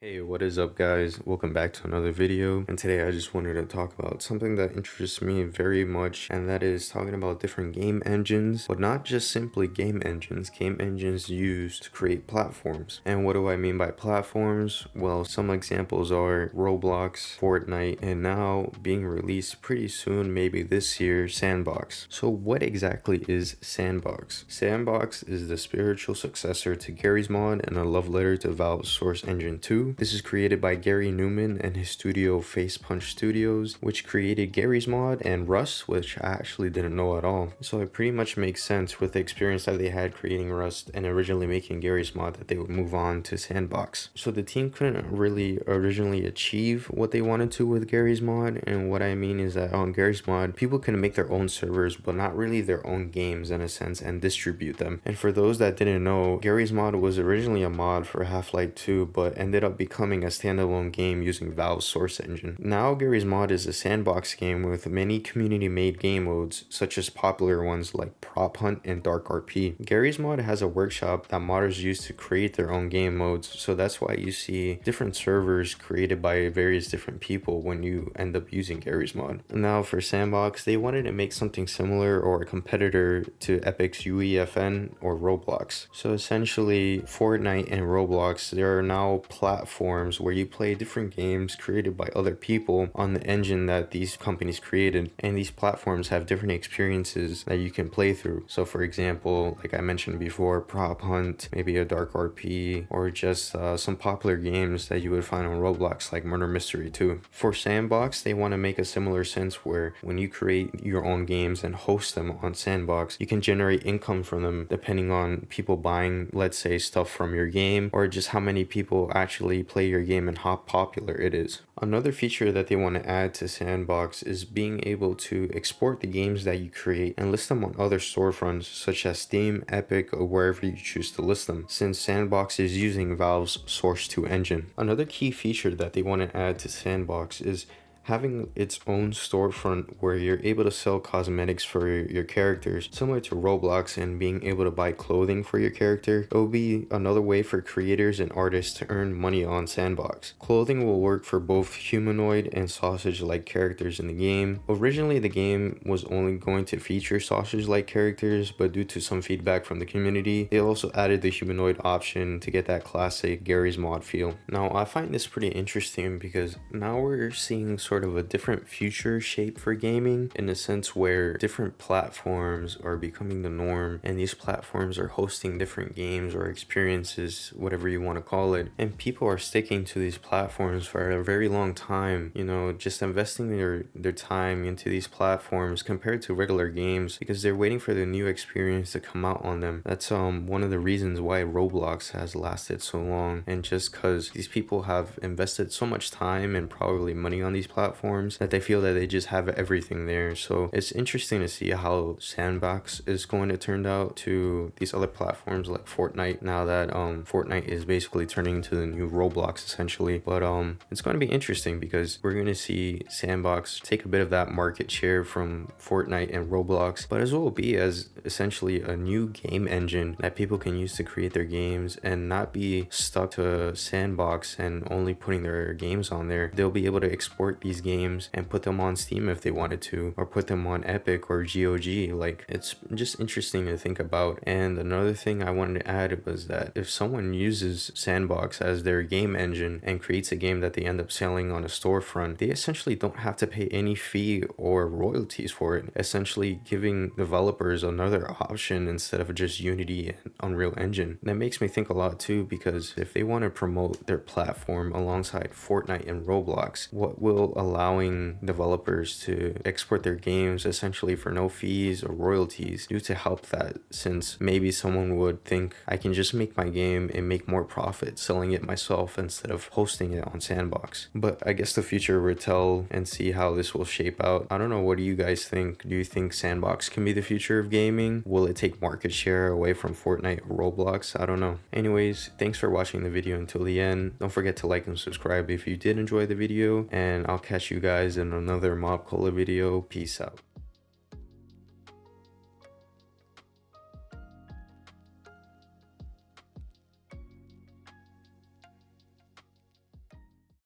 Hey, what is up guys? Welcome back to another video, and today I just wanted to talk about something that interests me very much, and that is talking about different game engines, but not just simply game engines used to create platforms. And what do I mean by platforms? Well, some examples are Roblox, Fortnite, and now being released pretty soon, maybe this year, S&box. So what exactly is S&box? S&box is the spiritual successor to Garry's Mod and a love letter to Valve's Source Engine 2. This is created by Garry Newman and his studio Facepunch Studios, which created Garry's Mod and Rust, which I actually didn't know at all. So it pretty much makes sense with the experience that they had creating Rust and originally making Garry's Mod that they would move on to S&box. So the team couldn't really originally achieve what they wanted to with Garry's Mod, and what I mean is that on Garry's Mod, people can make their own servers, but not really their own games in a sense, and distribute them. And for those that didn't know, Garry's Mod was originally a mod for Half-Life 2, but ended up becoming a standalone game using Valve's Source Engine. Now Garry's Mod is a sandbox game with many community-made game modes, such as popular ones like Prop Hunt and Dark RP. Garry's Mod has a workshop that modders use to create their own game modes, so that's why you see different servers created by various different people when you end up using Garry's Mod. Now for S&box, they wanted to make something similar or a competitor to Epic's UEFN or Roblox. So essentially, Fortnite and Roblox, there are now platforms where you play different games created by other people on the engine that these companies created, and these platforms have different experiences that you can play through. So for example, like I mentioned before, Prop Hunt, maybe a Dark RP, or just some popular games that you would find on Roblox like Murder Mystery 2. For S&box, they want to make a similar sense where when you create your own games and host them on S&box, you can generate income from them depending on people buying, let's say, stuff from your game, or just how many people actually play your game and how popular it is. Another feature that they want to add to S&box is being able to export the games that you create and list them on other storefronts such as Steam, Epic, or wherever you choose to list them, since S&box is using Valve's Source 2 engine. Another key feature that they want to add to S&box is having its own storefront where you're able to sell cosmetics for your characters, similar to Roblox, and being able to buy clothing for your character. It will be another way for creators and artists to earn money on S&box. Clothing will work for both humanoid and sausage-like characters in the game. Originally, the game was only going to feature sausage-like characters, but due to some feedback from the community, they also added the humanoid option to get that classic Garry's Mod feel. Now, I find this pretty interesting because now we're seeing sort of a different future shape for gaming, in a sense where different platforms are becoming the norm, and these platforms are hosting different games or experiences, whatever you want to call it, and people are sticking to these platforms for a very long time, you know, just investing their time into these platforms compared to regular games because they're waiting for the new experience to come out on them. That's one of the reasons why Roblox has lasted so long, and just because these people have invested so much time and probably money on these platforms that they feel that they just have everything there. So it's interesting to see how S&box is going to turn out to these other platforms like Fortnite, now that Fortnite is basically turning into the new Roblox essentially. But it's going to be interesting because we're going to see S&box take a bit of that market share from Fortnite and Roblox, but as well be as essentially a new game engine that people can use to create their games and not be stuck to S&box and only putting their games on there. They'll be able to export these games and put them on Steam if they wanted to, or put them on Epic or GOG. Like, it's just interesting to think about. And another thing I wanted to add was that if someone uses S&box as their game engine and creates a game that they end up selling on a storefront, they essentially don't have to pay any fee or royalties for it, essentially giving developers another option instead of just Unity and Unreal Engine. That makes me think a lot too, because if they want to promote their platform alongside Fortnite and Roblox, what will allowing developers to export their games essentially for no fees or royalties do to help that, since maybe someone would think, I can just make my game and make more profit selling it myself instead of hosting it on S&box. But I guess the future will tell and see how this will shape out. I don't know, what do you guys think? Do you think S&box can be the future of gaming? Will it take market share away from Fortnite or Roblox? I don't know. Anyways, thanks for watching the video until the end. Don't forget to like and subscribe if you did enjoy the video, and I'll catch you guys in another MobCola video. Peace out.